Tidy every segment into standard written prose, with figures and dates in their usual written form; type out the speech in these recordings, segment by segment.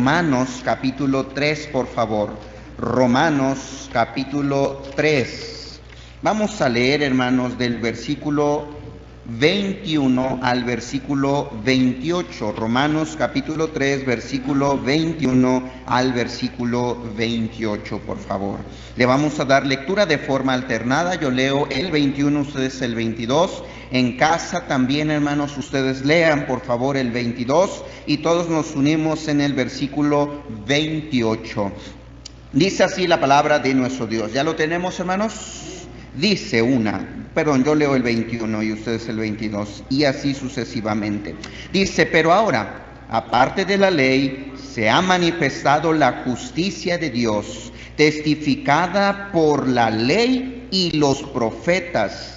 Romanos capítulo 3, por favor. Romanos capítulo 3. Vamos a leer, hermanos, del versículo 21 al versículo 28. Romanos capítulo 3, versículo 21 al versículo 28, por favor. Le vamos a dar lectura de forma alternada. Yo leo el 21, ustedes el 22. En casa también, hermanos, ustedes lean, por favor, el 22 y todos nos unimos en el versículo 28. Dice así la palabra de nuestro Dios. ¿Ya lo tenemos, hermanos? Dice yo leo el 21 y ustedes el 22, y así sucesivamente. Dice, pero ahora, aparte de la ley, se ha manifestado la justicia de Dios, testificada por la ley y los profetas.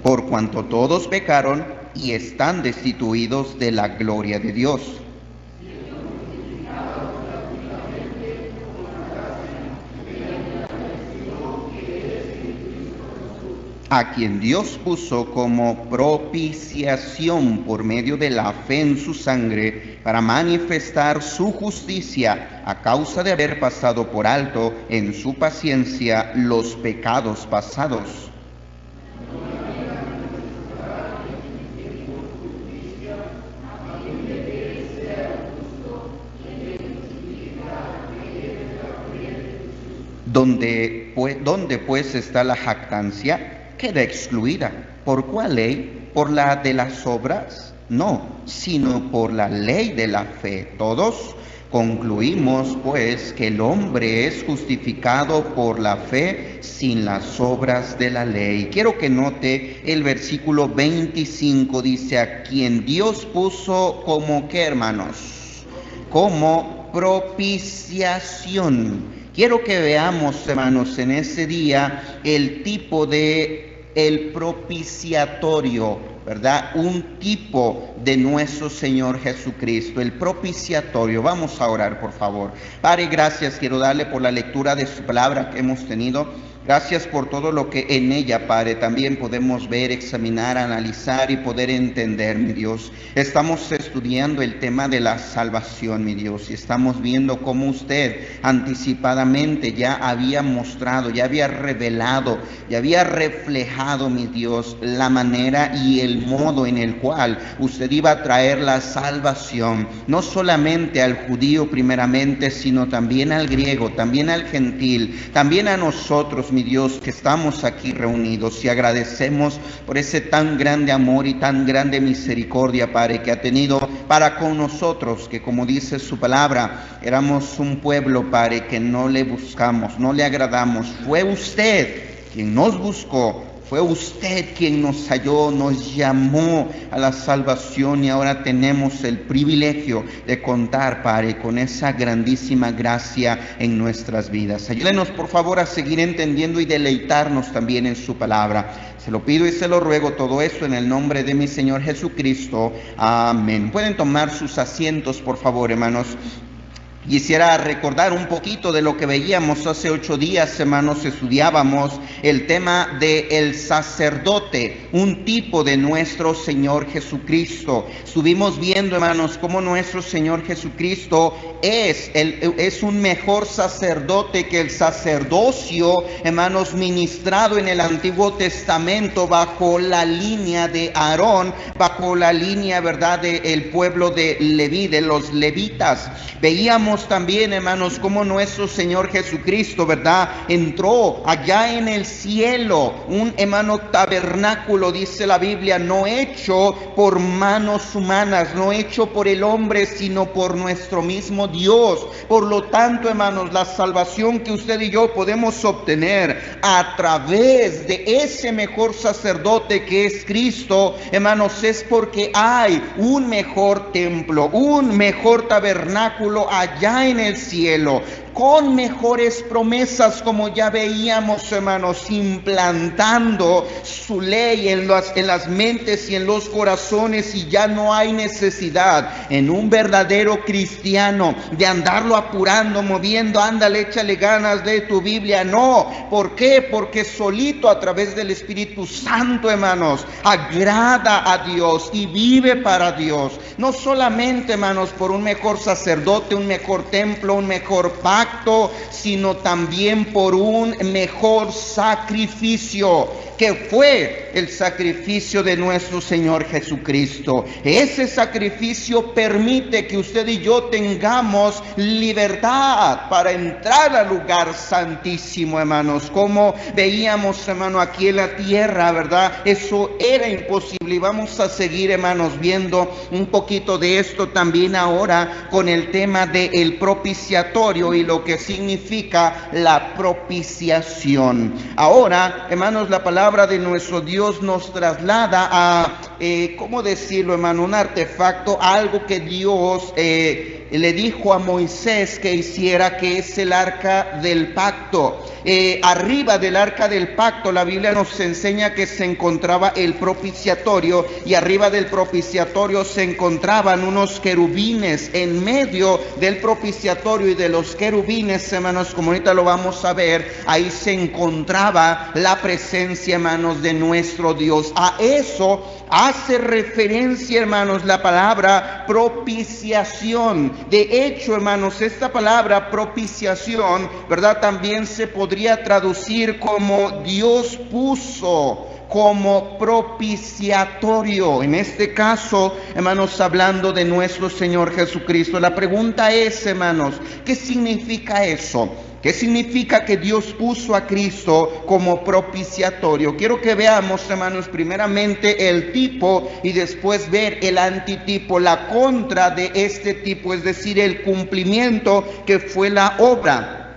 Por cuanto todos pecaron y están destituidos de la gloria de Dios. A quien Dios puso como propiciación por medio de la fe en su sangre, para manifestar su justicia a causa de haber pasado por alto en su paciencia los pecados pasados. Donde pues está la jactancia, queda excluida. ¿Por cuál ley? ¿Por la de las obras? No, sino por la ley de la fe. Todos concluimos pues que el hombre es justificado por la fe sin las obras de la ley. Quiero que note el versículo 25, dice, a quien Dios puso como, ¿qué, hermanos? Como propiciación. Quiero que veamos, hermanos, en ese día el tipo de el propiciatorio, ¿verdad? Un tipo de nuestro Señor Jesucristo, el propiciatorio. Vamos a orar, por favor. Padre, gracias, quiero darle por la lectura de su palabra que hemos tenido. Gracias por todo lo que en ella, Padre, también podemos ver, examinar, analizar y poder entender, mi Dios. Estamos estudiando el tema de la salvación, mi Dios, y estamos viendo cómo usted anticipadamente ya había mostrado, ya había revelado, ya había reflejado, mi Dios, la manera y el modo en el cual usted iba a traer la salvación, no solamente al judío primeramente, sino también al griego, también al gentil, también a nosotros, mi Dios, que estamos aquí reunidos, y agradecemos por ese tan grande amor y tan grande misericordia, Padre, que ha tenido para con nosotros, que como dice su palabra, éramos un pueblo, Padre, que no le buscamos, no le agradamos. Fue usted quien nos buscó, fue usted quien nos halló, nos llamó a la salvación, y ahora tenemos el privilegio de contar, Padre, con esa grandísima gracia en nuestras vidas. Ayúdenos, por favor, a seguir entendiendo y deleitarnos también en su palabra. Se lo pido y se lo ruego todo esto en el nombre de mi Señor Jesucristo. Amén. Pueden tomar sus asientos, por favor, hermanos. Quisiera recordar un poquito de lo que veíamos hace 8 días, hermanos. Estudiábamos el tema del sacerdote, un tipo de nuestro Señor Jesucristo. Estuvimos viendo, hermanos, cómo nuestro Señor Jesucristo es un mejor sacerdote que el sacerdocio, hermanos, ministrado en el Antiguo Testamento bajo la línea de Aarón, bajo la línea, ¿verdad?, del pueblo de Leví, de los levitas. Veíamos también, hermanos, cómo nuestro Señor Jesucristo, ¿verdad?, entró allá en el cielo, un, hermano, tabernáculo, dice la Biblia, no hecho por manos humanas, no hecho por el hombre, sino por nuestro mismo Dios. Por lo tanto, hermanos, la salvación que usted y yo podemos obtener a través de ese mejor sacerdote que es Cristo, hermanos, es porque hay un mejor templo, un mejor tabernáculo allá en el cielo. con mejores promesas, como ya veíamos, hermanos, implantando su ley en las mentes y en los corazones, y ya no hay necesidad en un verdadero cristiano de andarlo apurando, moviendo, ándale, échale ganas de tu Biblia. No, ¿por qué? Porque solito a través del Espíritu Santo, hermanos, agrada a Dios y vive para Dios. No solamente, hermanos, por un mejor sacerdote, un mejor templo, un mejor pacto, sino también por un mejor sacrificio, que fue el sacrificio de nuestro Señor Jesucristo. Ese sacrificio permite que usted y yo tengamos libertad para entrar al lugar santísimo, hermanos. Como veíamos, hermano, aquí en la tierra, ¿verdad? Eso era imposible, y vamos a seguir, hermanos, viendo un poquito de esto también ahora con el tema del propiciatorio y lo que significa la propiciación. Ahora, hermanos, la palabra de nuestro Dios nos traslada a, ¿cómo decirlo, hermano? Un artefacto, algo que Dios le dijo a Moisés que hiciera, que es el arca del pacto. Arriba del arca del pacto, la Biblia nos enseña que se encontraba el propiciatorio, y arriba del propiciatorio se encontraban unos querubines. En medio del propiciatorio y de los querubines, hermanos, como ahorita lo vamos a ver, ahí se encontraba la presencia, hermanos, de nuestro Dios. A eso hace referencia, hermanos, la palabra propiciación. De hecho, hermanos, esta palabra propiciación, ¿verdad?, también se podría traducir como Dios puso como propiciatorio. En este caso, hermanos, hablando de nuestro Señor Jesucristo. La pregunta es, hermanos, ¿qué significa eso? ¿Qué significa que Dios puso a Cristo como propiciatorio? Quiero que veamos, hermanos, primeramente el tipo y después ver el antitipo, la contra de este tipo, es decir, el cumplimiento que fue la obra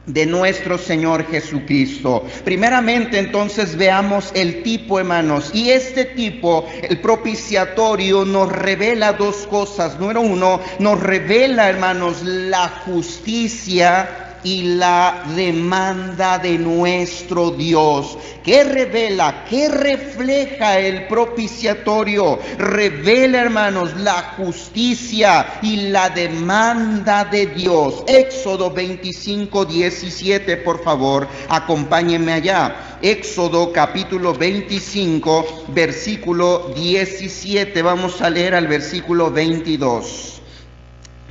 de nuestro Señor Jesucristo. Primeramente, entonces, veamos el tipo, hermanos, y este tipo, el propiciatorio, nos revela dos cosas. Número uno, nos revela, hermanos, la justicia y la demanda de nuestro Dios. ¿Qué revela? ¿Qué refleja el propiciatorio? Revela, hermanos, la justicia y la demanda de Dios. Éxodo 25:17, por favor, acompáñenme allá. Éxodo capítulo 25, versículo 17. Vamos a leer al versículo 22.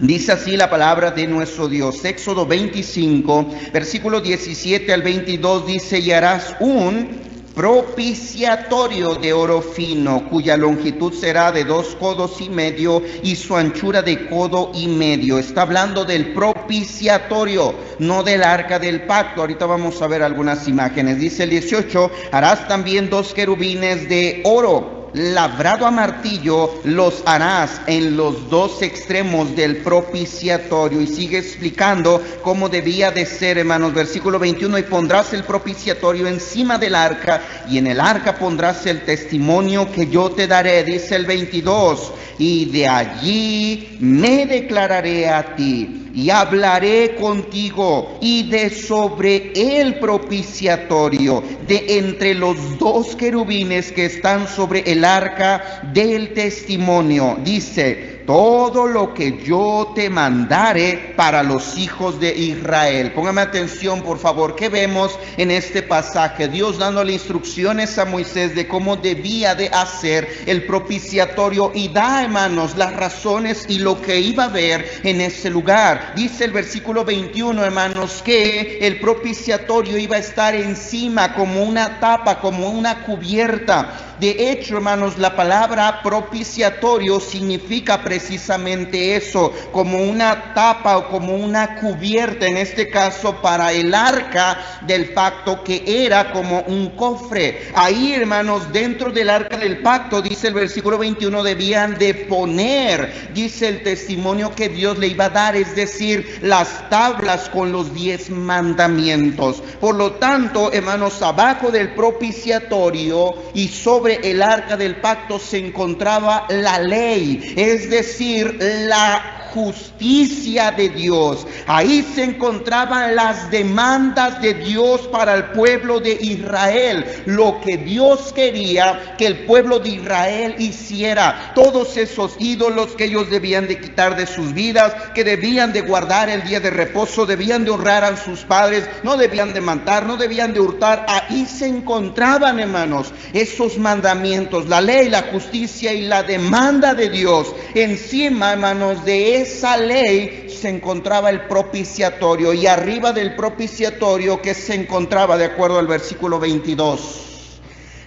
Dice así la palabra de nuestro Dios. Éxodo 25, versículo 17 al 22, dice: y harás un propiciatorio de oro fino, cuya longitud será de 2 codos y medio y su anchura de codo y medio. Está hablando del propiciatorio, no del arca del pacto. Ahorita vamos a ver algunas imágenes. Dice el 18: harás también 2 querubines de oro labrado a martillo, los harás en los 2 extremos del propiciatorio. Y sigue explicando cómo debía de ser, hermanos. Versículo 21: y pondrás el propiciatorio encima del arca, y en el arca pondrás el testimonio que yo te daré. Dice el 22: y de allí me declararé a ti, y hablaré contigo, y de sobre el propiciatorio, de entre los 2 querubines que están sobre el arca del testimonio. Dice: todo lo que yo te mandare para los hijos de Israel. Póngame atención, por favor. ¿Qué vemos en este pasaje? Dios dándole instrucciones a Moisés de cómo debía de hacer el propiciatorio, y da, hermanos, las razones y lo que iba a ver en ese lugar. Dice el versículo 21, hermanos, que el propiciatorio iba a estar encima como una tapa, como una cubierta. De hecho, hermanos, la palabra propiciatorio significa precisamente eso, como una tapa o como una cubierta, en este caso para el arca del pacto, que era como un cofre. Ahí, hermanos, dentro del arca del pacto, dice el versículo 21, debían de poner, dice el testimonio que Dios le iba a dar, es decir, las tablas con los 10 mandamientos. Por lo tanto, hermanos, abajo del propiciatorio y sobre el arca del pacto se encontraba la ley, es decir, la justicia de Dios. Ahí se encontraban las demandas de Dios para el pueblo de Israel, lo que Dios quería que el pueblo de Israel hiciera, todos esos ídolos que ellos debían de quitar de sus vidas, que debían de guardar el día de reposo, debían de honrar a sus padres, no debían de matar, no debían de hurtar. Ahí se encontraban, hermanos, esos mandamientos, la ley, la justicia y la demanda de Dios. Encima, hermanos, de esa ley se encontraba el propiciatorio, y arriba del propiciatorio, que se encontraba, de acuerdo al versículo 22,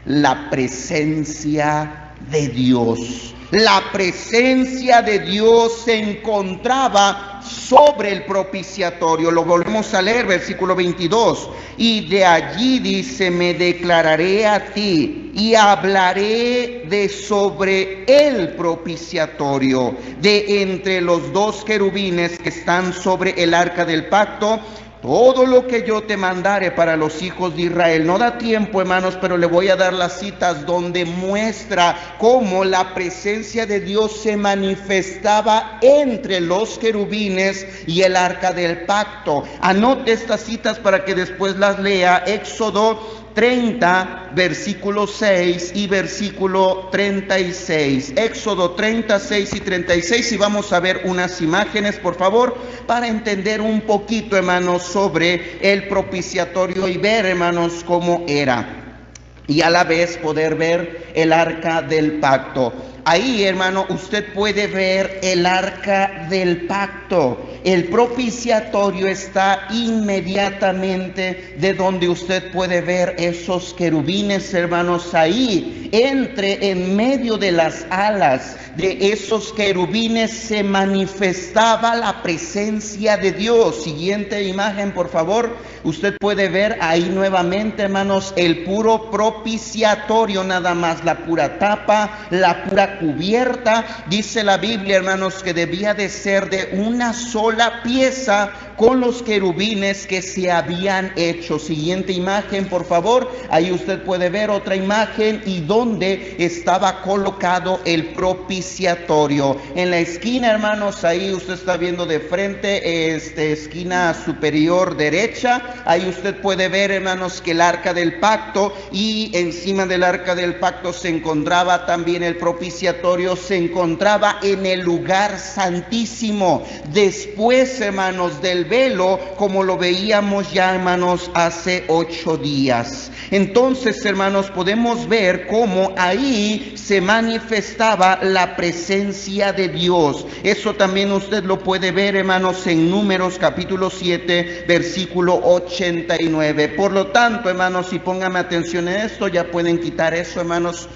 la presencia de Dios. La presencia de Dios se encontraba sobre el propiciatorio. Lo volvemos a leer, versículo 22. Y de allí dice: me declararé a ti y hablaré de sobre el propiciatorio, de entre los dos querubines que están sobre el arca del pacto, todo lo que yo te mandare para los hijos de Israel. No da tiempo, hermanos, pero le voy a dar las citas donde muestra cómo la presencia de Dios se manifestaba entre los querubines y el arca del pacto. Anote estas citas para que después las lea. Éxodo 30, versículo 6 y versículo 36. Éxodo 36 y 36. Y vamos a ver unas imágenes, por favor, para entender un poquito, hermanos, sobre el propiciatorio y ver, hermanos, cómo era, y a la vez poder ver el arca del pacto. Ahí, hermano, usted puede ver el arca del pacto. El propiciatorio está inmediatamente de donde usted puede ver esos querubines, hermanos. Ahí, en medio de las alas de esos querubines se manifestaba la presencia de Dios. Siguiente imagen, por favor. Usted puede ver ahí nuevamente, hermanos, el puro propiciatorio, nada más, la pura tapa, la pura cubierta. Dice la Biblia, hermanos, que debía de ser de una sola pieza con los querubines que se habían hecho. Siguiente imagen, por favor. Ahí usted puede ver otra imagen y donde estaba colocado el propiciatorio. En la esquina, hermanos, ahí usted está viendo de frente, esquina superior derecha. Ahí usted puede ver, hermanos, que el arca del pacto, y encima del arca del pacto se encontraba también el propiciatorio, se encontraba en el lugar santísimo. Después, hermanos, del velo, como lo veíamos ya, hermanos, hace 8 días. Entonces, hermanos, podemos ver cómo ahí se manifestaba la presencia de Dios. Eso también usted lo puede ver, hermanos, en Números capítulo 7, versículo 89. Por lo tanto, hermanos, y póngame atención en esto, ya pueden quitar eso, hermanos.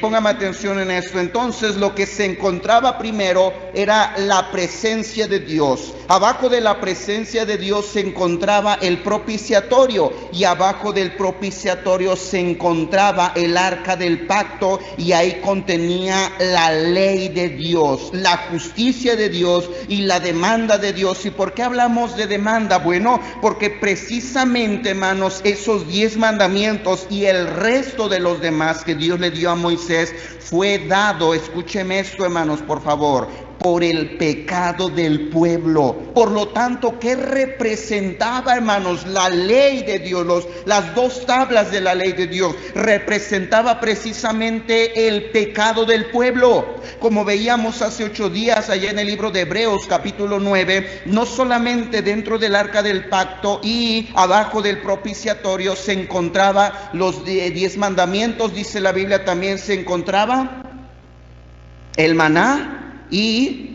Póngame atención en esto. Entonces, lo que se encontraba primero era la presencia de Dios. Abajo de la presencia de Dios se encontraba el propiciatorio, y abajo del propiciatorio se encontraba el arca del pacto, y ahí contenía la ley de Dios, la justicia de Dios y la demanda de Dios. ¿Y por qué hablamos de demanda? Bueno, porque precisamente, hermanos, esos 10 mandamientos y el resto de los demás que Dios le dio a Moisés fue dado, escúcheme esto, hermanos, por favor, por el pecado del pueblo. Por lo tanto, ¿qué representaba, hermanos, la ley de Dios? Las 2 tablas de la ley de Dios representaba precisamente el pecado del pueblo. Como veíamos hace 8 días allá en el libro de Hebreos capítulo 9, no solamente dentro del arca del pacto y abajo del propiciatorio se encontraba los 10 mandamientos, dice la Biblia, también se encontraba el maná y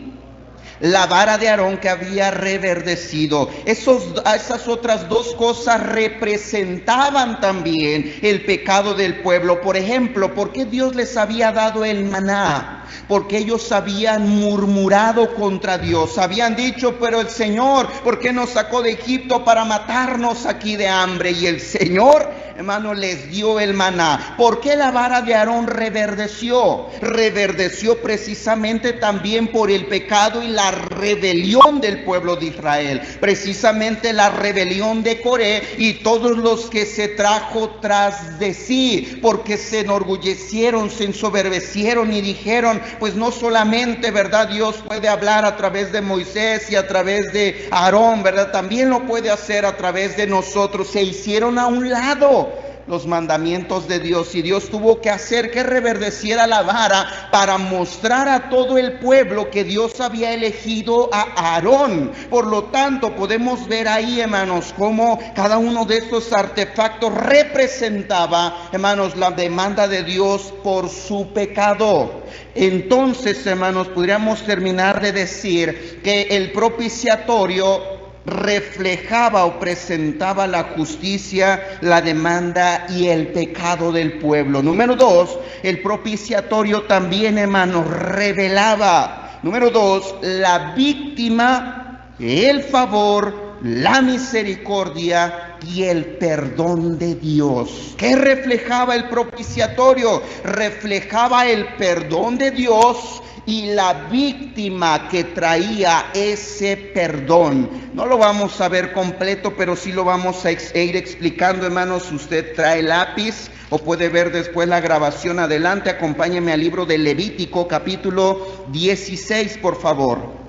la vara de Aarón que había reverdecido. Esas otras 2 cosas representaban también el pecado del pueblo. Por ejemplo, ¿por qué Dios les había dado el maná? Porque ellos habían murmurado contra Dios. Habían dicho: pero el Señor, ¿por qué nos sacó de Egipto para matarnos aquí de hambre? Y el Señor hermano, les dio el maná. ¿Por qué la vara de Aarón reverdeció? Reverdeció precisamente también por el pecado y la rebelión del pueblo de Israel. Precisamente la rebelión de Coré y todos los que se trajo tras de sí, porque se enorgullecieron, se ensoberbecieron y dijeron, pues no solamente, ¿verdad?, Dios puede hablar a través de Moisés y a través de Aarón, ¿verdad?, también lo puede hacer a través de nosotros. Se hicieron a un lado los mandamientos de Dios y Dios tuvo que hacer que reverdeciera la vara para mostrar a todo el pueblo que Dios había elegido a Aarón. Por lo tanto, podemos ver ahí, hermanos, cómo cada uno de estos artefactos representaba, hermanos, la demanda de Dios por su pecado. Entonces, hermanos, podríamos terminar de decir que el propiciatorio reflejaba o presentaba la justicia, la demanda y el pecado del pueblo. Número 2, el propiciatorio también, hermanos, revelaba, número 2, la víctima, el favor, la misericordia y el perdón de Dios. ¿Qué reflejaba el propiciatorio? Reflejaba el perdón de Dios y la víctima que traía ese perdón. No lo vamos a ver completo, pero sí lo vamos a ir explicando, hermanos. Usted trae lápiz o puede ver después la grabación adelante. Acompáñeme al libro de Levítico, capítulo 16, por favor.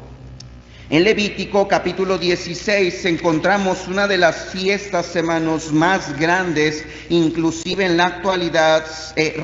En Levítico capítulo 16 encontramos una de las fiestas, hermanos, más grandes, inclusive en la actualidad,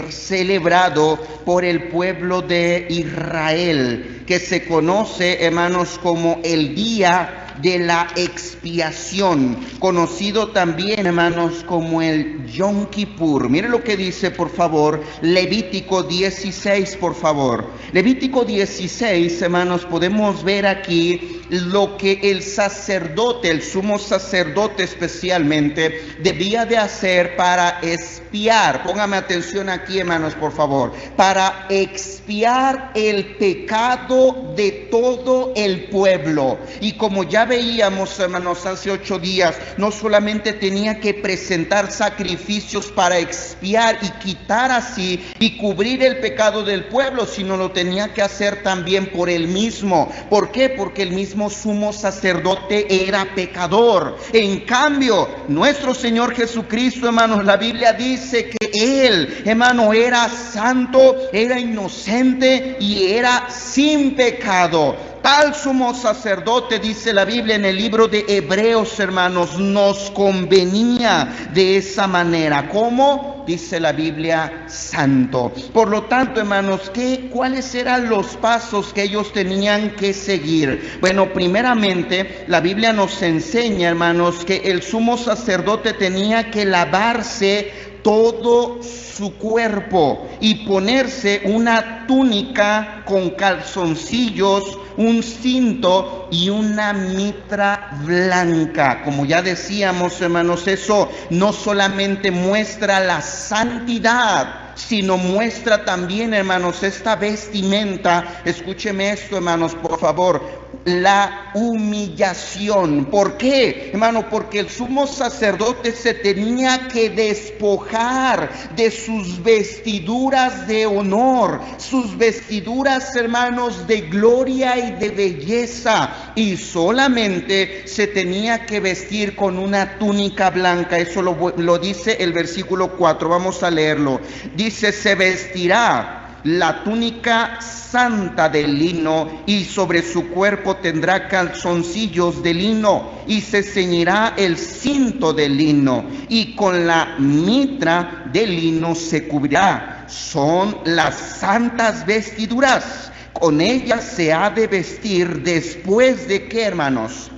celebrado por el pueblo de Israel, que se conoce, hermanos, como el Día de la Expiación, conocido también, hermanos, como el Yom Kippur. Mire lo que dice, por favor, Levítico 16, por favor. Levítico 16, hermanos, podemos ver aquí lo que el sacerdote, el sumo sacerdote especialmente, debía de hacer para expiar. Póngame atención aquí, hermanos, por favor. Para expiar el pecado de todo el pueblo. Y como ya veíamos, hermanos, hace 8 días, no solamente tenía que presentar sacrificios para expiar y quitar así y cubrir el pecado del pueblo, sino lo tenía que hacer también por él mismo. ¿Por qué? Porque el mismo sumo sacerdote era pecador. En cambio, nuestro Señor Jesucristo, hermanos, la Biblia dice que Él, hermano, era santo, era inocente y era sin pecado. Tal sumo sacerdote, dice la Biblia en el libro de Hebreos, hermanos, nos convenía de esa manera. ¿Cómo? Dice la Biblia, santo. Por lo tanto, hermanos, ¿cuáles eran los pasos que ellos tenían que seguir? Bueno, primeramente, la Biblia nos enseña, hermanos, que el sumo sacerdote tenía que lavarse todo su cuerpo y ponerse una túnica con calzoncillos, un cinto y una mitra blanca. Como ya decíamos, hermanos, eso no solamente muestra la santidad, sino muestra también, hermanos, esta vestimenta. Escúcheme esto, hermanos, por favor. La humillación. ¿Por qué, hermano? Porque el sumo sacerdote se tenía que despojar de sus vestiduras de honor, sus vestiduras, hermanos, de gloria y de belleza, y solamente se tenía que vestir con una túnica blanca. Eso lo dice el versículo 4. Vamos a leerlo. Dice: se vestirá la túnica santa de lino, y sobre su cuerpo tendrá calzoncillos de lino, y se ceñirá el cinto de lino, y con la mitra de lino se cubrirá. Son las santas vestiduras. Con ellas se ha de vestir después de ¿qué, hermanos?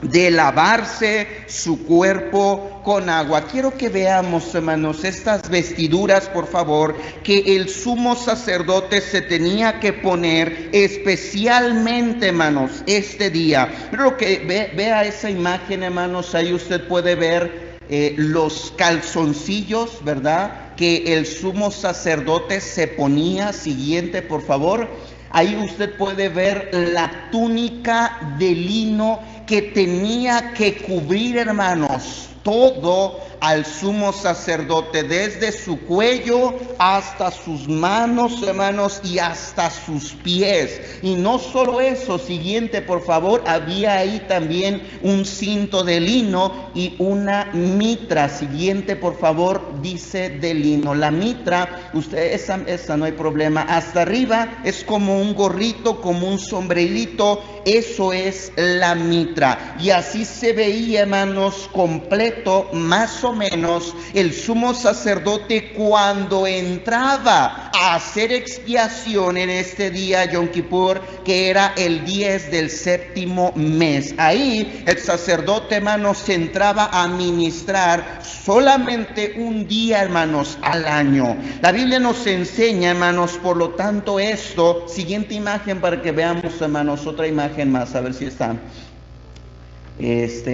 De lavarse su cuerpo con agua. Quiero que veamos, hermanos, estas vestiduras, por favor, que el sumo sacerdote se tenía que poner especialmente, hermanos, este día. Pero que vea esa imagen, hermanos, ahí usted puede ver los calzoncillos, ¿verdad?, que el sumo sacerdote se ponía. Siguiente, por favor. Ahí usted puede ver la túnica de lino que tenía que cubrir, hermanos, todo al sumo sacerdote desde su cuello hasta sus manos, hermanos, y hasta sus pies. Y no solo eso, siguiente por favor, había ahí también un cinto de lino y una mitra. Siguiente por favor, dice de lino. La mitra, usted, esa no hay problema. Hasta arriba es como un gorrito, como un sombrerito. Eso es la mitra. Y así se veía, hermanos, completo, más o menos, el sumo sacerdote cuando entraba a hacer expiación en este día Yom Kippur, que era el 10 del séptimo mes. Ahí el sacerdote, hermanos, entraba a ministrar solamente un día, hermanos, al año. La Biblia nos enseña, hermanos, por lo tanto esto. Siguiente imagen para que veamos, hermanos, otra imagen más, a ver si está.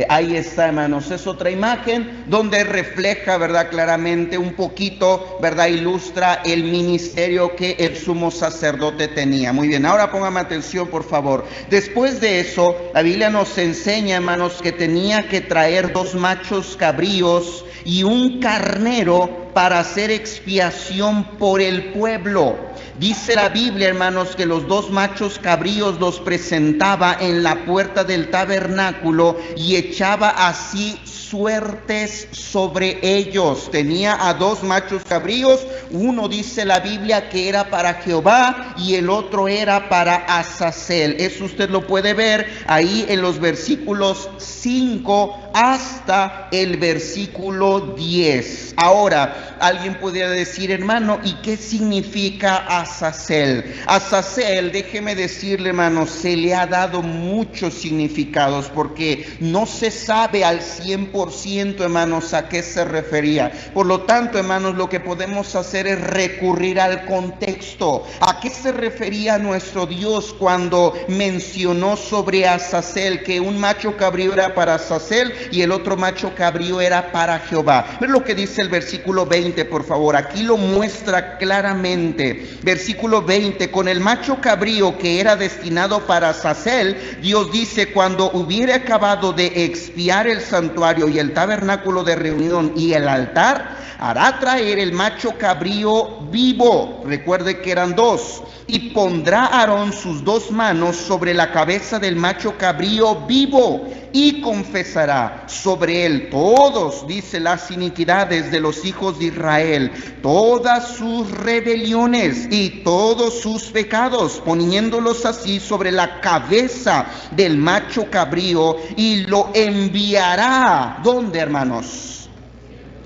Ahí está, hermanos, es otra imagen donde refleja, ¿verdad?, claramente un poquito, ¿verdad?, ilustra el ministerio que el sumo sacerdote tenía. Muy bien, ahora póngame atención, por favor. Después de eso, la Biblia nos enseña, hermanos, que tenía que traer 2 machos cabríos y un carnero para hacer expiación por el pueblo. Dice la Biblia, hermanos, que los 2 machos cabríos los presentaba en la puerta del tabernáculo y echaba así suertes sobre ellos. Tenía a 2 machos cabríos, uno dice la Biblia que era para Jehová y el otro era para Azazel. Eso usted lo puede ver ahí en los versículos 5 hasta el versículo 10. Ahora, alguien podría decir, hermano, ¿y qué significa Azazel? Azazel, déjeme decirle, hermano, se le ha dado muchos significados porque no se sabe al 100%, hermanos, a qué se refería. Por lo tanto, hermanos, lo que podemos hacer es recurrir al contexto. ¿A qué se refería nuestro Dios cuando mencionó sobre Azazel que un macho cabrío era para Azazel y el otro macho cabrío era para Jehová? Ver lo que dice el versículo 20, por favor. Aquí lo muestra claramente. Versículo 20: con el macho cabrío que era destinado para Azazel, Dios dice: cuando hubiere acabado de expiar el santuario y el tabernáculo de reunión y el altar, hará traer el macho cabrío vivo. Recuerde que eran 2. Y pondrá Aarón sus 2 manos sobre la cabeza del macho cabrío vivo y confesará sobre él todos, dice, las iniquidades de los hijos de Israel, todas sus rebeliones y todos sus pecados, poniéndolos así sobre la cabeza del macho cabrío, y lo enviará. ¿Dónde, hermanos?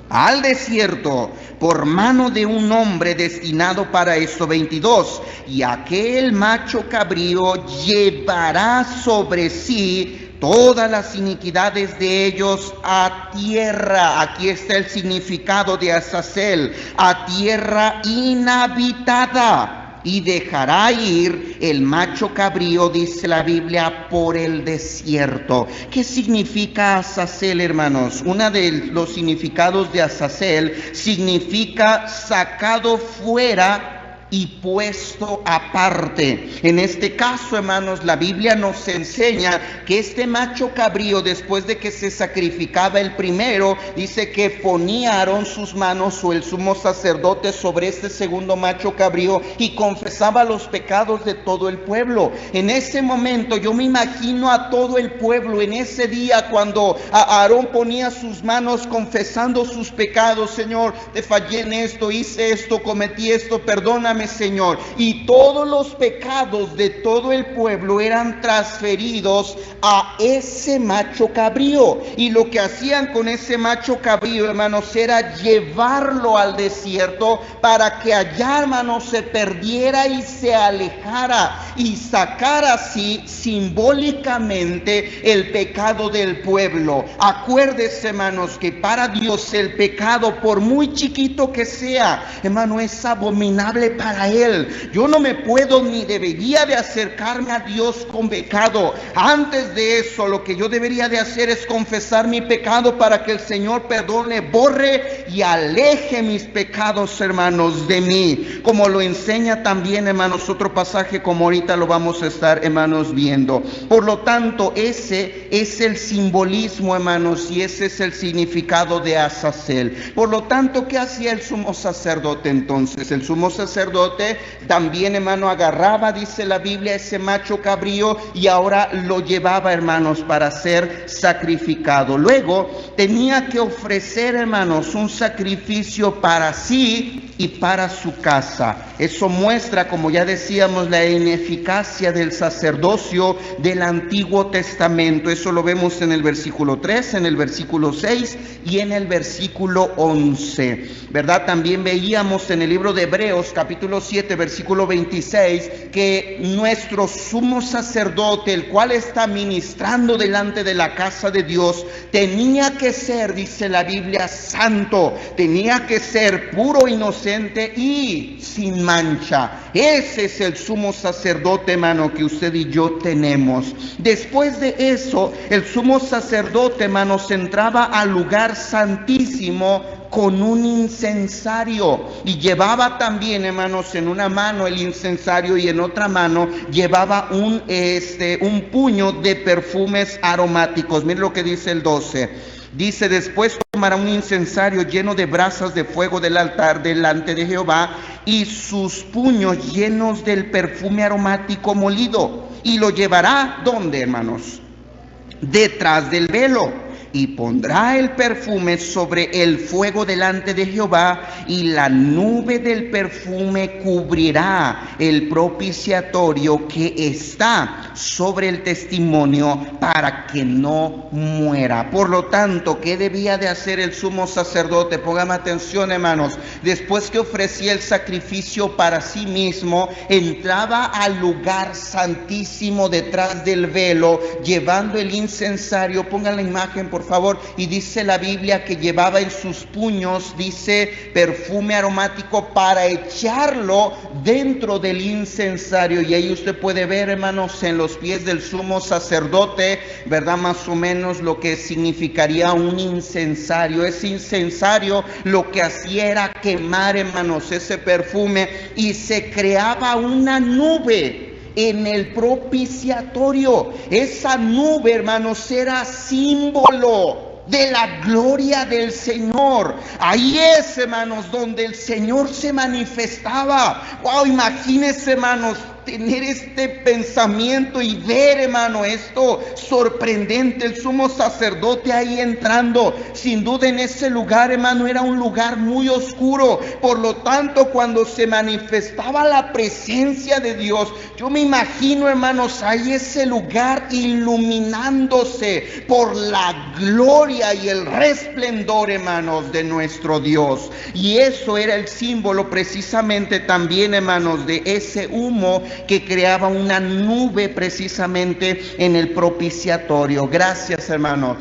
Al desierto, por mano de un hombre destinado para esto. 22. Y aquel macho cabrío llevará sobre sí todas las iniquidades de ellos a tierra. Aquí está el significado de Azazel: a tierra inhabitada. Y dejará ir el macho cabrío, dice la Biblia, por el desierto. ¿Qué significa Azazel, hermanos? Uno de los significados de Azazel significa sacado fuera y puesto aparte. En este caso, hermanos, la Biblia nos enseña que este macho cabrío, después de que se sacrificaba el primero, dice que ponía Aarón sus manos, o el sumo sacerdote, sobre este segundo macho cabrío y confesaba los pecados de todo el pueblo. En ese momento yo me imagino a todo el pueblo en ese día, cuando Aarón ponía sus manos confesando sus pecados: Señor, te fallé en esto, hice esto, cometí esto, perdóname, Señor. Y todos los pecados de todo el pueblo eran transferidos a ese macho cabrío. Y lo que hacían con ese macho cabrío, hermanos, era llevarlo al desierto para que allá, hermanos, se perdiera y se alejara, y sacara así simbólicamente el pecado del pueblo. Acuérdese, hermanos, que para Dios el pecado, por muy chiquito que sea, hermano, es abominable para para Él. Yo no me puedo ni debería de acercarme a Dios con pecado. Antes de eso, lo que yo debería de hacer es confesar mi pecado para que el Señor perdone, borre y aleje mis pecados, hermanos, de mí. Como lo enseña también, hermanos, otro pasaje como ahorita lo vamos a estar, hermanos, viendo. Por lo tanto, ese es el simbolismo, hermanos, y ese es el significado de Azazel. Por lo tanto, ¿qué hacía el sumo sacerdote entonces? El sumo sacerdote también, hermano, agarraba, dice la Biblia, ese macho cabrío y ahora lo llevaba, hermanos, para ser sacrificado. Luego tenía que ofrecer, hermanos, un sacrificio para sí y para su casa. Eso muestra, como ya decíamos, la ineficacia del sacerdocio del Antiguo Testamento. Eso lo vemos en el versículo 3, en el versículo 6 y en el versículo 11, ¿verdad? También veíamos en el libro de Hebreos, capítulo 7, versículo 26, que nuestro sumo sacerdote, el cual está ministrando delante de la casa de Dios, tenía que ser, dice la Biblia, santo, tenía que ser puro, inocente y sin mancha. Ese es el sumo sacerdote, hermano, que usted y yo tenemos. Después de eso, el sumo sacerdote, hermanos, entraba al lugar santísimo con un incensario y llevaba también, hermanos, en una mano el incensario y en otra mano llevaba un puño de perfumes aromáticos. Miren lo que dice el 12. Dice: después tomará un incensario lleno de brasas de fuego del altar delante de Jehová y sus puños llenos del perfume aromático molido, y lo llevará, ¿dónde, hermanos? Detrás del velo. Y pondrá el perfume sobre el fuego delante de Jehová, y la nube del perfume cubrirá el propiciatorio que está sobre el testimonio, para que no muera. Por lo tanto, ¿qué debía de hacer el sumo sacerdote? Póngame atención, hermanos. Después que ofrecía el sacrificio para sí mismo, entraba al lugar santísimo detrás del velo, llevando el incensario. Pongan la imagen, por favor. Y dice la Biblia que llevaba en sus puños, dice, perfume aromático para echarlo dentro del incensario. Y ahí usted puede ver, hermanos, en los pies del sumo sacerdote, ¿verdad? Más o menos lo que significaría un incensario. Ese incensario lo que hacía era quemar, hermanos, ese perfume, y se creaba una nube en el propiciatorio. Esa nube, hermanos, era símbolo de la gloria del Señor. Ahí es, hermanos, donde el Señor se manifestaba. Wow, imagínense, hermanos, tener este pensamiento y ver, hermano, esto sorprendente. El sumo sacerdote ahí entrando, sin duda en ese lugar, hermano, era un lugar muy oscuro. Por lo tanto, cuando se manifestaba la presencia de Dios, yo me imagino, hermanos, ahí ese lugar iluminándose por la gloria y el resplendor, hermanos, de nuestro Dios. Y eso era el símbolo precisamente también, hermanos, de ese humo que creaba una nube precisamente en el propiciatorio. Gracias, hermanos.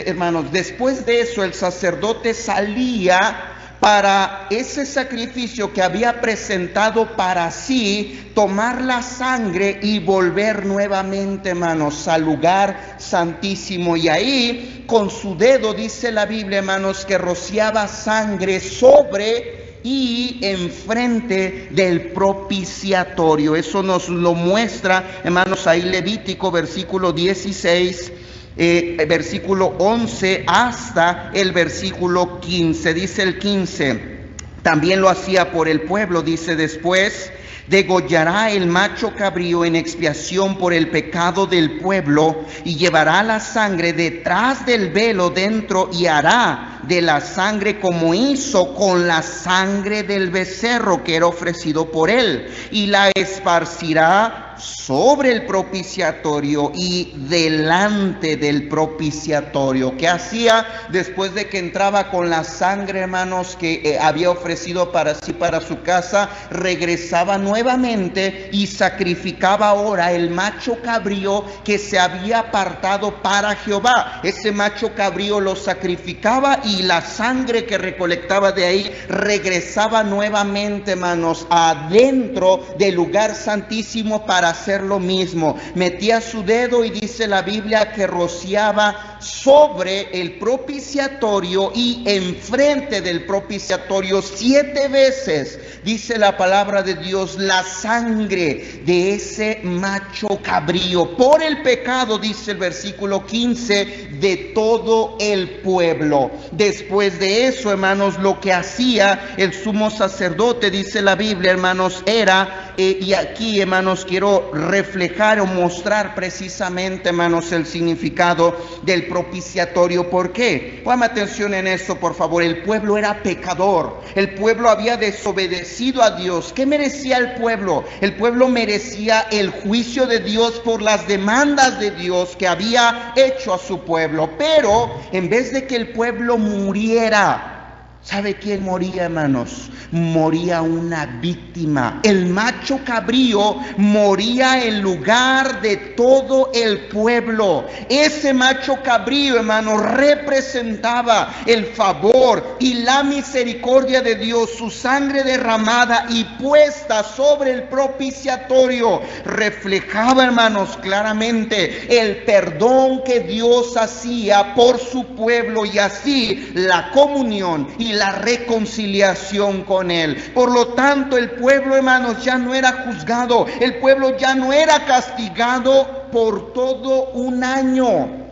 Hermanos, después de eso el sacerdote salía para ese sacrificio que había presentado para sí, tomar la sangre y volver nuevamente, hermanos, al lugar santísimo. Y ahí con su dedo, dice la Biblia, hermanos, que rociaba sangre sobre y enfrente del propiciatorio. Eso nos lo muestra, hermanos, ahí Levítico, versículo 16, versículo 11 hasta el versículo 15. Dice el 15: también lo hacía por el pueblo. Dice: después degollará el macho cabrío en expiación por el pecado del pueblo, y llevará la sangre detrás del velo dentro, y hará de la sangre como hizo con la sangre del becerro que era ofrecido por él, y la esparcirá sobre el propiciatorio y delante del propiciatorio. ¿Qué hacía después de que entraba con la sangre, hermanos, que había ofrecido para sí, para su casa? Regresaba nuevamente y sacrificaba ahora el macho cabrío que se había apartado para Jehová. Ese macho cabrío lo sacrificaba y la sangre que recolectaba de ahí regresaba nuevamente, hermanos, adentro del lugar santísimo para hacer lo mismo. Metía su dedo y dice la Biblia que rociaba sobre el propiciatorio y enfrente del propiciatorio 7 veces, dice la palabra de Dios, la sangre de ese macho cabrío por el pecado, dice el versículo 15, de todo el pueblo. Después de eso, hermanos, lo que hacía el sumo sacerdote, dice la Biblia, hermanos, era, y aquí, hermanos, quiero reflejar o mostrar precisamente, hermanos, el significado del propiciatorio. ¿Por qué? Ponme atención en esto, por favor. El pueblo era pecador. El pueblo había desobedecido a Dios. ¿Qué merecía el pueblo? El pueblo merecía el juicio de Dios por las demandas de Dios que había hecho a su pueblo. Pero en vez de que el pueblo muriera, ¿sabe quién moría, hermanos? Moría una víctima. El macho cabrío moría en lugar de todo el pueblo. Ese macho cabrío, hermanos, representaba el favor y la misericordia de Dios. Su sangre derramada y puesta sobre el propiciatorio reflejaba, hermanos, claramente el perdón que Dios hacía por su pueblo y así la comunión y la reconciliación con Él. Por lo tanto, el pueblo, hermanos, ya no era juzgado, el pueblo ya no era castigado por todo un año.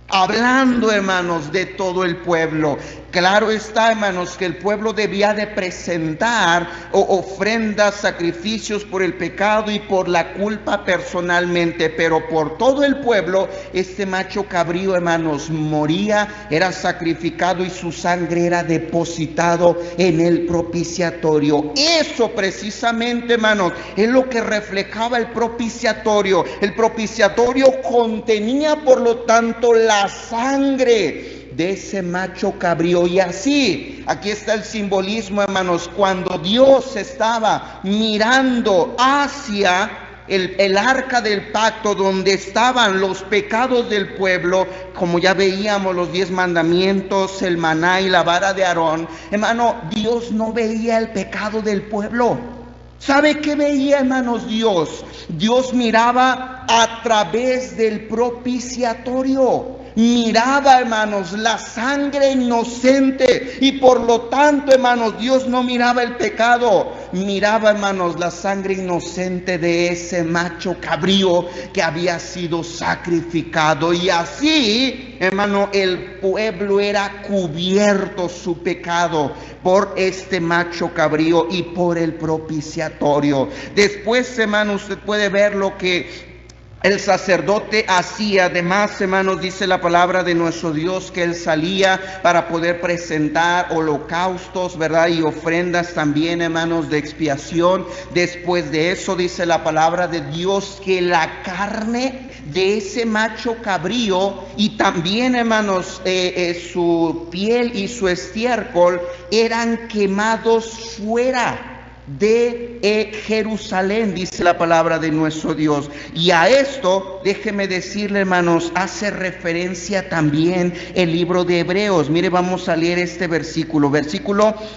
Hablando, hermanos, de todo el pueblo. Claro está, hermanos, que el pueblo debía de presentar ofrendas, sacrificios por el pecado y por la culpa personalmente, pero por todo el pueblo, este macho cabrío, hermanos, moría, era sacrificado y su sangre era depositado en el propiciatorio. Eso precisamente, hermanos, es lo que reflejaba el propiciatorio. El propiciatorio contenía, por lo tanto, la sangre de ese macho cabrío. Y así, aquí está el simbolismo, hermanos, cuando Dios estaba mirando hacia el arca del pacto, donde estaban los pecados del pueblo, como ya veíamos, los 10 mandamientos, el maná y la vara de Aarón, hermano, Dios no veía el pecado del pueblo. ¿Sabe qué veía, hermanos, Dios? Dios miraba a través del propiciatorio. Miraba, hermanos, la sangre inocente y por lo tanto, hermanos, Dios no miraba el pecado, miraba, hermanos, la sangre inocente de ese macho cabrío que había sido sacrificado. Y así, hermano, el pueblo era cubierto su pecado por este macho cabrío y por el propiciatorio. Después, hermano, usted puede ver lo que el sacerdote hacía. Además, hermanos, dice la palabra de nuestro Dios que él salía para poder presentar holocaustos, ¿verdad? Y ofrendas también, hermanos, de expiación. Después de eso, dice la palabra de Dios que la carne de ese macho cabrío y también, hermanos, su piel y su estiércol eran quemados fuera de Jerusalén, dice la palabra de nuestro Dios. Y a esto, déjeme decirle, hermanos, hace referencia también el libro de Hebreos. Mire, vamos a leer este versículo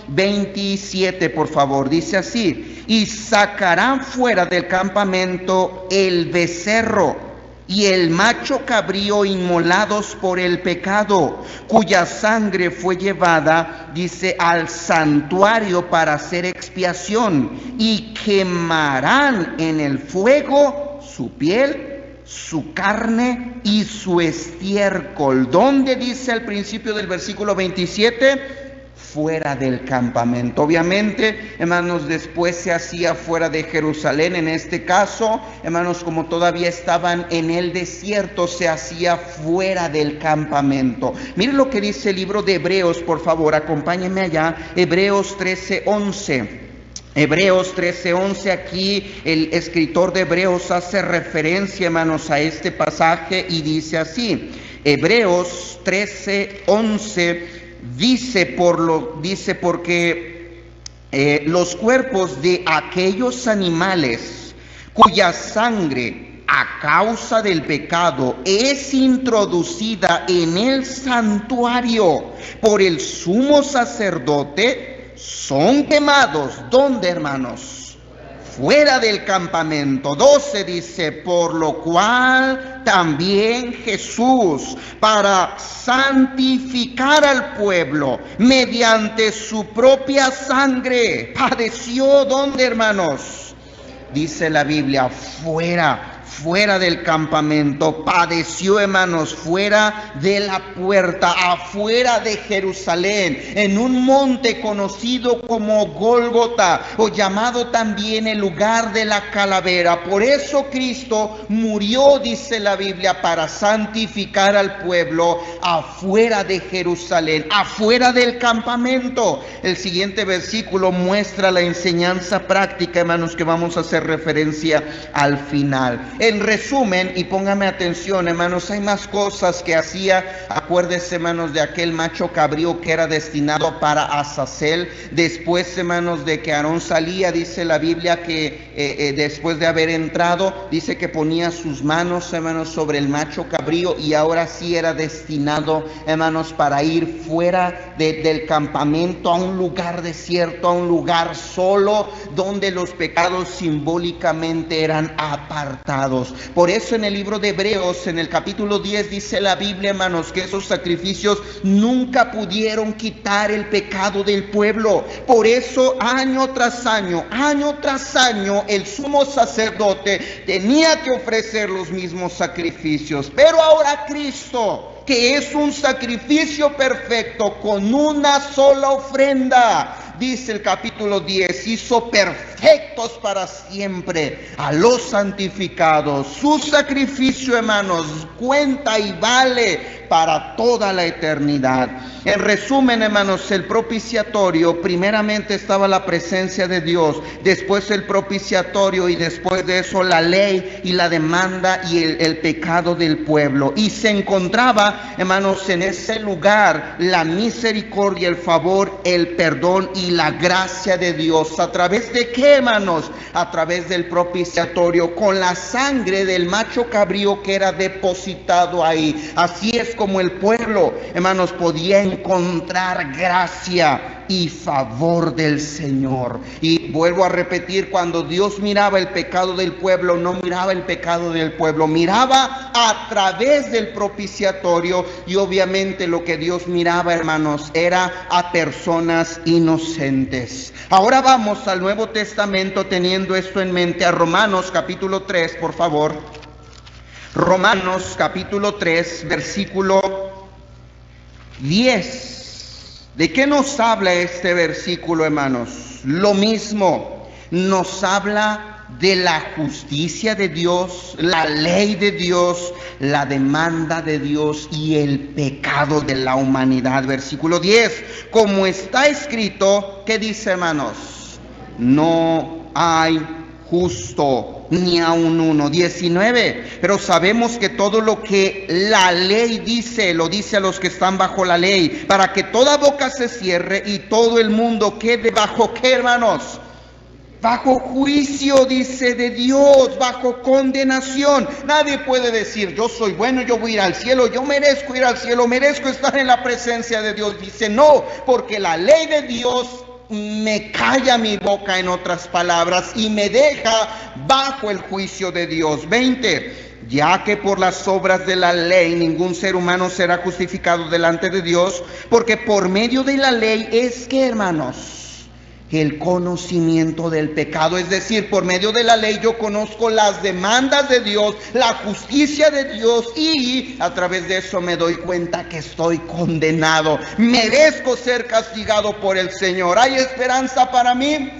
27, por favor. Dice así: y sacarán fuera del campamento el becerro y el macho cabrío inmolados por el pecado, cuya sangre fue llevada, dice, al santuario para hacer expiación, y quemarán en el fuego su piel, su carne y su estiércol. ¿Dónde dice al principio del versículo 27? Fuera del campamento. Obviamente, hermanos, después se hacía fuera de Jerusalén. En este caso, hermanos, como todavía estaban en el desierto, se hacía fuera del campamento. Miren lo que dice el libro de Hebreos, por favor, acompáñenme allá. Hebreos 13:11. Hebreos 13:11, aquí el escritor de Hebreos hace referencia, hermanos, a este pasaje y dice así. Hebreos 13:11 dice porque los cuerpos de aquellos animales cuya sangre a causa del pecado es introducida en el santuario por el sumo sacerdote, son quemados. ¿Dónde, hermanos? Fuera del campamento. 12 dice, por lo cual también Jesús, para santificar al pueblo mediante su propia sangre, padeció. ¿Dónde, hermanos? Dice la Biblia, fuera del campamento, padeció, hermanos, fuera de la puerta, afuera de Jerusalén, en un monte conocido como Gólgota, o llamado también el lugar de la calavera. Por eso Cristo murió, dice la Biblia, para santificar al pueblo afuera de Jerusalén, afuera del campamento. El siguiente versículo muestra la enseñanza práctica, hermanos, que vamos a hacer referencia al final. En resumen, y póngame atención, hermanos, hay más cosas que hacía. Acuérdese, hermanos, de aquel macho cabrío que era destinado para Azazel. Después, hermanos, de que Aarón salía, dice la Biblia que después de haber entrado, dice que ponía sus manos, hermanos, sobre el macho cabrío, y ahora sí era destinado, hermanos, para ir fuera del campamento a un lugar desierto, a un lugar solo, donde los pecados simbólicamente eran apartados. Por eso en el libro de Hebreos, en el capítulo 10, dice la Biblia, hermanos, que esos sacrificios nunca pudieron quitar el pecado del pueblo. Por eso año tras año, el sumo sacerdote tenía que ofrecer los mismos sacrificios. Pero ahora Cristo, que es un sacrificio perfecto con una sola ofrenda, dice el capítulo 10, hizo perfectos para siempre a los santificados. Su sacrificio, hermanos, cuenta y vale para toda la eternidad. En resumen, hermanos, el propiciatorio, primeramente estaba la presencia de Dios, después el propiciatorio, y después de eso la ley y la demanda y el pecado del pueblo. Y se encontraba, hermanos, en ese lugar la misericordia, el favor, el perdón y la gracia de Dios. ¿A través de qué, hermanos? A través del propiciatorio, con la sangre del macho cabrío que era depositado ahí. Así es como el pueblo, hermanos, podía encontrar gracia y favor del Señor. Y vuelvo a repetir, cuando Dios miraba el pecado del pueblo, no miraba el pecado del pueblo, miraba a través del propiciatorio. Y obviamente lo que Dios miraba, hermanos, era a personas inocentes. Ahora vamos al Nuevo Testamento, teniendo esto en mente, a Romanos capítulo 3, por favor. Romanos capítulo 3, versículo 10. ¿De qué nos habla este versículo, hermanos? Lo mismo, nos habla de la justicia de Dios, la ley de Dios, la demanda de Dios y el pecado de la humanidad. Versículo 10, como está escrito, ¿qué dice, hermanos? No hay justo, ni aun uno. 19, pero sabemos que todo lo que la ley dice, lo dice a los que están bajo la ley, para que toda boca se cierre y todo el mundo quede bajo, ¿qué, hermanos? Bajo juicio, dice, de Dios, bajo condenación. Nadie puede decir, yo soy bueno, yo voy a ir al cielo, yo merezco ir al cielo, merezco estar en la presencia de Dios. Dice, no, porque la ley de Dios me calla mi boca, en otras palabras, y me deja bajo el juicio de Dios. 20, ya que por las obras de la ley ningún ser humano será justificado delante de Dios, porque por medio de la ley es que, hermanos, el conocimiento del pecado, es decir, por medio de la ley yo conozco las demandas de Dios, la justicia de Dios, y a través de eso me doy cuenta que estoy condenado, merezco ser castigado por el Señor. ¿Hay esperanza para mí?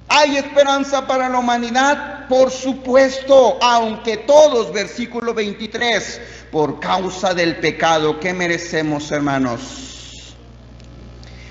¿Hay esperanza para la humanidad? Por supuesto, aunque todos, versículo 23, por causa del pecado, ¿qué merecemos, hermanos?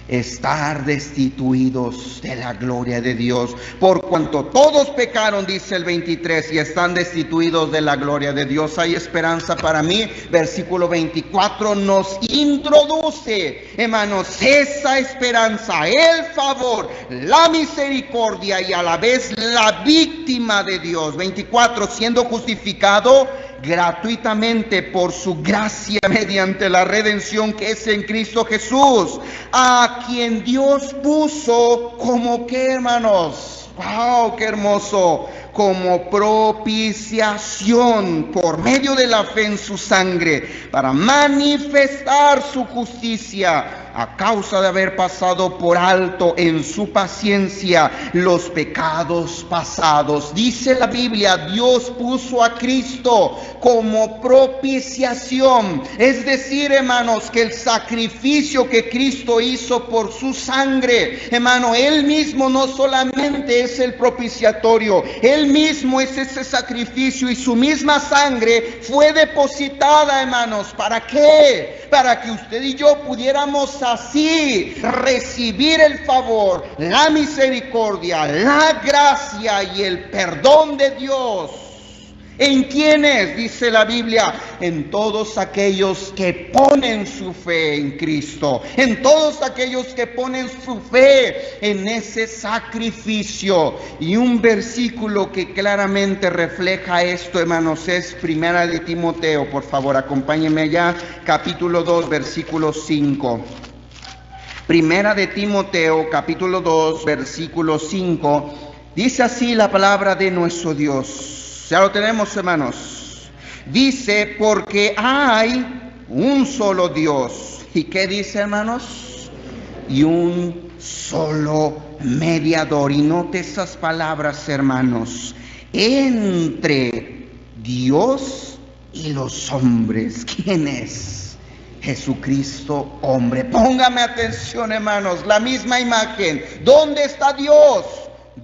estar destituidos de la gloria de Dios. Por cuanto todos pecaron, dice el 23, y están destituidos de la gloria de Dios. Hay esperanza para mí. Versículo 24 nos introduce, hermanos, esa esperanza, el favor, la misericordia y a la vez la víctima de Dios. 24, siendo justificado gratuitamente por su gracia mediante la redención que es en Cristo Jesús, a quien Dios puso como, ¿qué, hermanos? ¡Wow! ¡Qué hermoso! Como propiciación por medio de la fe en su sangre, para manifestar su justicia a causa de haber pasado por alto en su paciencia los pecados pasados. Dice la Biblia, Dios puso a Cristo como propiciación. Es decir, hermanos, que el sacrificio que Cristo hizo por su sangre, hermano, Él mismo no solamente es el propiciatorio, Él mismo es ese sacrificio, y su misma sangre fue depositada, hermanos. ¿Para qué? Para que usted y yo pudiéramos así recibir el favor, la misericordia, la gracia y el perdón de Dios. ¿En quiénes? Dice la Biblia, en todos aquellos que ponen su fe en Cristo, en todos aquellos que ponen su fe en ese sacrificio. Y un versículo que claramente refleja esto, hermanos, es Primera de Timoteo. Por favor, acompáñenme allá, capítulo 2, versículo 5. Primera de Timoteo, capítulo 2, versículo 5. Dice así la palabra de nuestro Dios. Ya lo tenemos, hermanos. Dice, porque hay un solo Dios. ¿Y qué dice, hermanos? Y un solo mediador. Y note esas palabras, hermanos. Entre Dios y los hombres. ¿Quién es? Jesucristo, hombre. Póngame atención, hermanos. La misma imagen. ¿Dónde está Dios?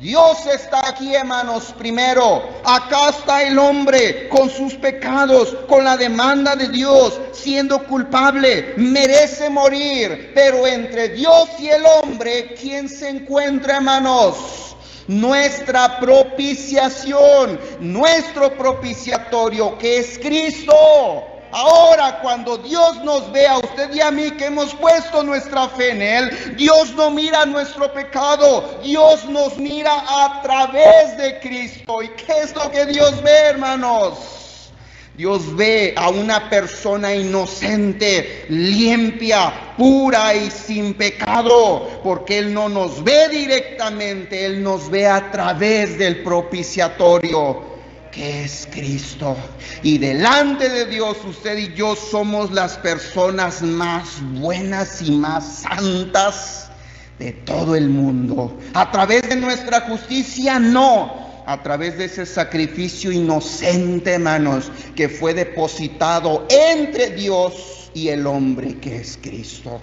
Dios está aquí, hermanos, primero. Acá está el hombre con sus pecados, con la demanda de Dios, siendo culpable, merece morir. Pero entre Dios y el hombre, ¿quién se encuentra, hermanos? Nuestra propiciación, nuestro propiciatorio, que es Cristo. Ahora, cuando Dios nos ve a usted y a mí, que hemos puesto nuestra fe en Él, Dios no mira nuestro pecado, Dios nos mira a través de Cristo. ¿Y qué es lo que Dios ve, hermanos? Dios ve a una persona inocente, limpia, pura y sin pecado, porque Él no nos ve directamente, Él nos ve a través del propiciatorio, que es Cristo. Y delante de Dios, usted y yo somos las personas más buenas y más santas de todo el mundo. A través de nuestra justicia, no. A través de ese sacrificio inocente, hermanos, que fue depositado entre Dios y el hombre, que es Cristo.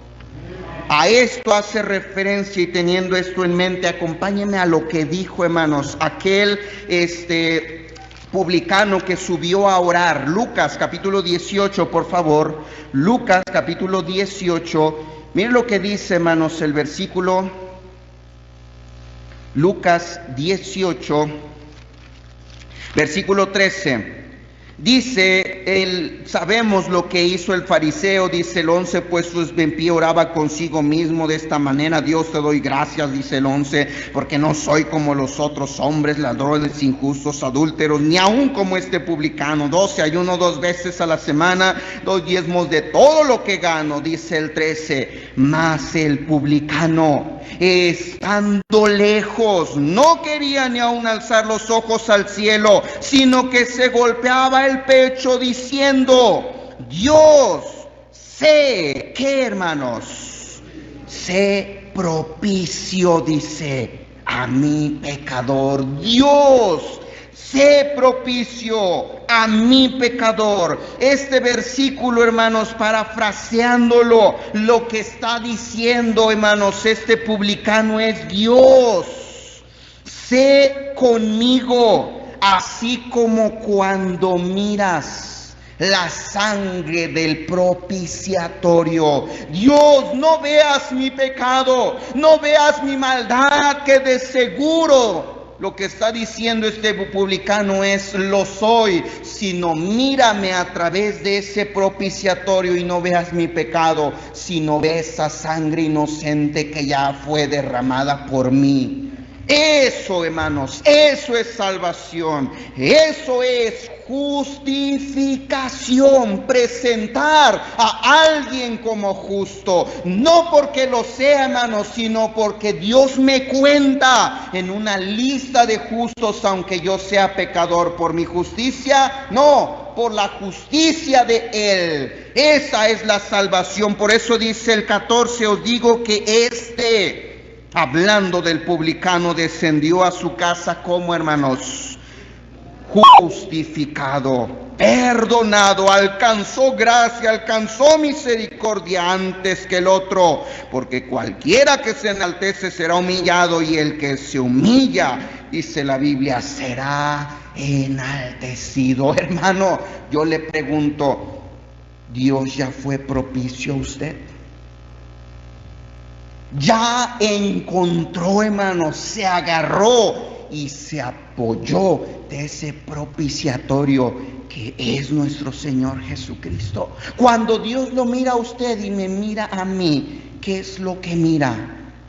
A esto hace referencia, y teniendo esto en mente, acompáñenme a lo que dijo, hermanos, aquel publicano que subió a orar. Lucas capítulo 18, por favor. Lucas capítulo 18. Miren lo que dice, hermanos, el versículo. Lucas 18, versículo 13. Dice, sabemos lo que hizo el fariseo, dice el 11, puesto en pie oraba consigo mismo de esta manera: Dios, te doy gracias, dice el 11, porque no soy como los otros hombres, ladrones, injustos, adúlteros, ni aun como este publicano. 12, ayuno 2 veces a la semana, doy diezmos de todo lo que gano, dice el 13. Mas el publicano, estando lejos, no quería ni aun alzar los ojos al cielo, sino que se golpeaba el pecho diciendo: Dios, sé, ¿qué, hermanos? Sé propicio, dice, a mi pecador. Dios, sé propicio a mi pecador. Este versículo, hermanos, parafraseándolo, lo que está diciendo, hermanos, este publicano es: Dios, sé conmigo, así como cuando miras La sangre del propiciatorio. Dios, no veas mi pecado, no veas mi maldad, que de seguro lo que está diciendo este publicano es: lo soy, sino mírame a través de ese propiciatorio y no veas mi pecado, sino ves esa sangre inocente que ya fue derramada por mí. Eso, hermanos, eso es salvación, eso es justificación, presentar a alguien como justo, no porque lo sea, hermanos, sino porque Dios me cuenta en una lista de justos, aunque yo sea pecador. Por mi justicia, no, por la justicia de Él. Esa es la salvación. Por eso dice el 14, os digo que hablando del publicano, descendió a su casa como, hermanos, justificado, perdonado, alcanzó gracia, alcanzó misericordia antes que el otro, porque cualquiera que se enaltece será humillado, y el que se humilla, dice la Biblia, será enaltecido. Hermano, yo le pregunto, ¿Dios ya fue propicio a usted? Ya encontró, hermanos, se agarró y se apoyó de ese propiciatorio que es nuestro Señor Jesucristo. Cuando Dios lo mira a usted y me mira a mí, ¿qué es lo que mira?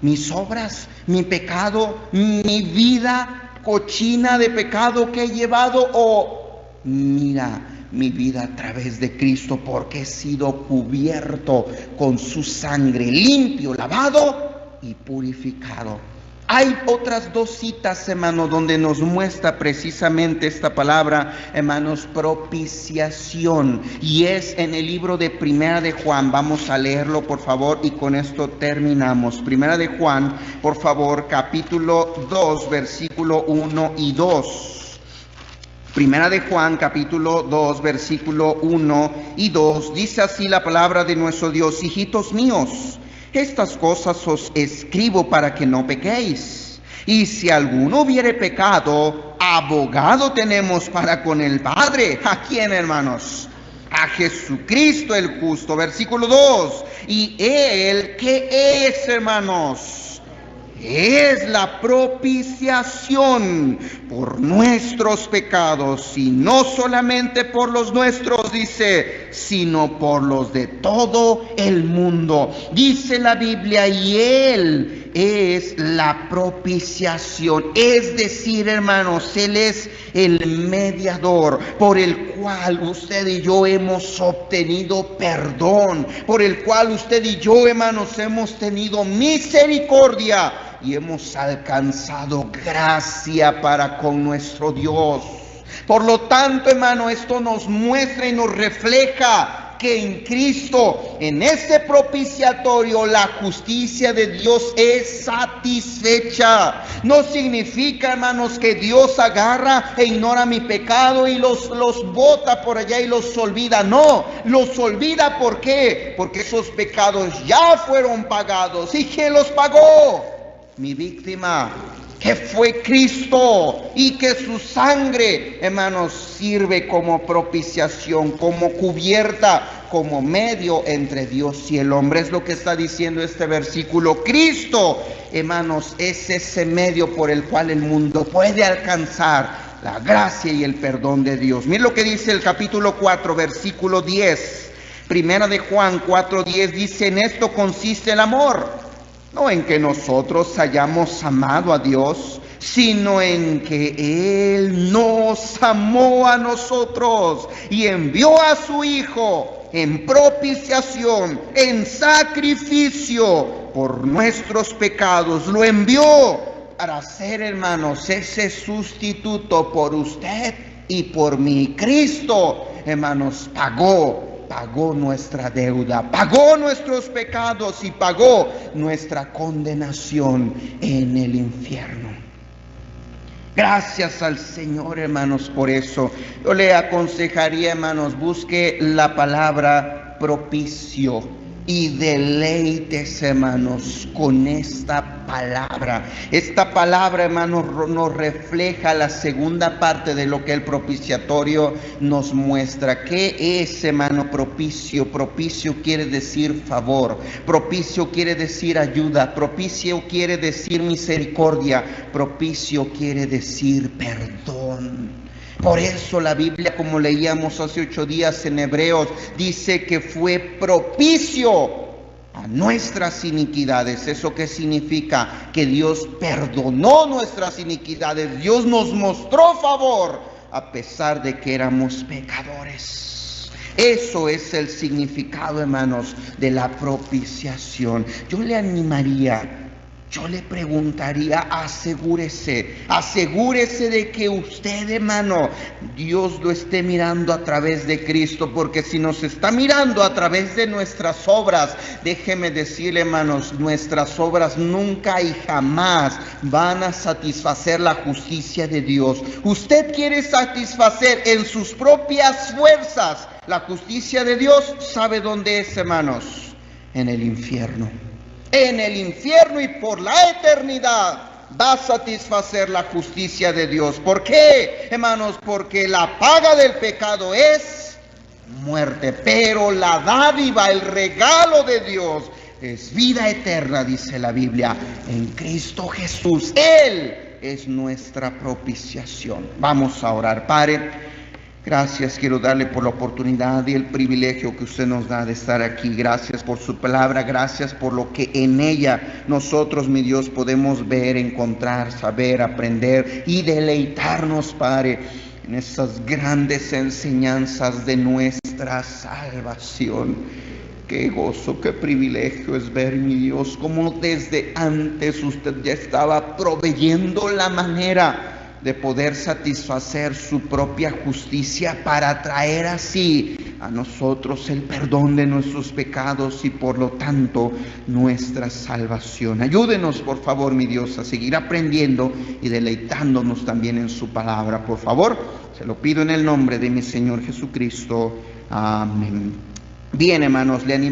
¿Mis obras? ¿Mi pecado? ¿Mi vida cochina de pecado que he llevado? ¿O mira mi vida a través de Cristo, porque he sido cubierto con su sangre, limpio, lavado y purificado? Hay otras dos citas, hermanos, donde nos muestra precisamente esta palabra, hermanos, propiciación, y es en el libro de Primera de Juan. Vamos a leerlo, por favor, y con esto terminamos. Primera de Juan, por favor, capítulo 2, versículo 1 y 2. Primera de Juan, capítulo 2, versículo 1 y 2, dice así la palabra de nuestro Dios: hijitos míos, estas cosas os escribo para que no pequéis. Y si alguno hubiere pecado, abogado tenemos para con el Padre. ¿A quién, hermanos? A Jesucristo el justo. Versículo 2, y Él, ¿qué es, hermanos? Es la propiciación por nuestros pecados, y no solamente por los nuestros, dice, sino por los de todo el mundo. Dice la Biblia, y Él es la propiciación, es decir, hermanos, Él es el mediador por el cual usted y yo hemos obtenido perdón, por el cual usted y yo, hermanos, hemos tenido misericordia y hemos alcanzado gracia para con nuestro Dios. Por lo tanto, hermano, esto nos muestra y nos refleja que en Cristo, en ese propiciatorio, la justicia de Dios es satisfecha. No significa, hermanos, que Dios agarra e ignora mi pecado y los bota por allá y los olvida. No, los olvida. ¿Por qué? Porque esos pecados ya fueron pagados. ¿Y quién los pagó? Mi víctima, que fue Cristo, y que su sangre, hermanos, sirve como propiciación, como cubierta, como medio entre Dios y el hombre. Es lo que está diciendo este versículo. Cristo, hermanos, es ese medio por el cual el mundo puede alcanzar la gracia y el perdón de Dios. Mira lo que dice el capítulo 4, versículo 10. Primera de Juan 4:10 dice: en esto consiste el amor, no en que nosotros hayamos amado a Dios, sino en que Él nos amó a nosotros y envió a su Hijo en propiciación, en sacrificio por nuestros pecados. Lo envió para ser, hermanos, ese sustituto por usted y por mí. Cristo, hermanos, pagó nuestra deuda, pagó nuestros pecados y pagó nuestra condenación en el infierno. Gracias al Señor, hermanos, por eso. Yo le aconsejaría, hermanos, busque la palabra propicio y deleites, hermanos, con esta esta palabra. Esta palabra, hermanos, nos refleja la segunda parte de lo que el propiciatorio nos muestra. ¿Qué es, hermano, propicio? Propicio quiere decir favor, propicio quiere decir ayuda, propicio quiere decir misericordia, propicio quiere decir perdón. Por eso la Biblia, como leíamos hace 8 días en Hebreos, dice que fue propicio a nuestras iniquidades. ¿Eso qué significa? Que Dios perdonó nuestras iniquidades. Dios nos mostró favor a pesar de que éramos pecadores. Eso es el significado, hermanos, de la propiciación. Yo le animaría, yo le preguntaría, asegúrese de que usted, hermano, Dios lo esté mirando a través de Cristo, porque si nos está mirando a través de nuestras obras, déjeme decirle, hermanos, nuestras obras nunca y jamás van a satisfacer la justicia de Dios. Usted quiere satisfacer en sus propias fuerzas la justicia de Dios, ¿sabe dónde es, hermanos? En el infierno. En el infierno y por la eternidad va a satisfacer la justicia de Dios. ¿Por qué, hermanos? Porque la paga del pecado es muerte, pero la dádiva, el regalo de Dios es vida eterna, dice la Biblia, en Cristo Jesús. Él es nuestra propiciación. Vamos a orar. Padre, gracias, quiero darle por la oportunidad y el privilegio que usted nos da de estar aquí. Gracias por su palabra, gracias por lo que en ella nosotros, mi Dios, podemos ver, encontrar, saber, aprender y deleitarnos, Padre, en esas grandes enseñanzas de nuestra salvación. Qué gozo, qué privilegio es ver, mi Dios, cómo desde antes usted ya estaba proveyendo la manera de poder satisfacer su propia justicia para traer así a nosotros el perdón de nuestros pecados y por lo tanto nuestra salvación. Ayúdenos, por favor, mi Dios, a seguir aprendiendo y deleitándonos también en su palabra. Por favor, se lo pido en el nombre de mi Señor Jesucristo. Amén. Bien, hermanos, le animo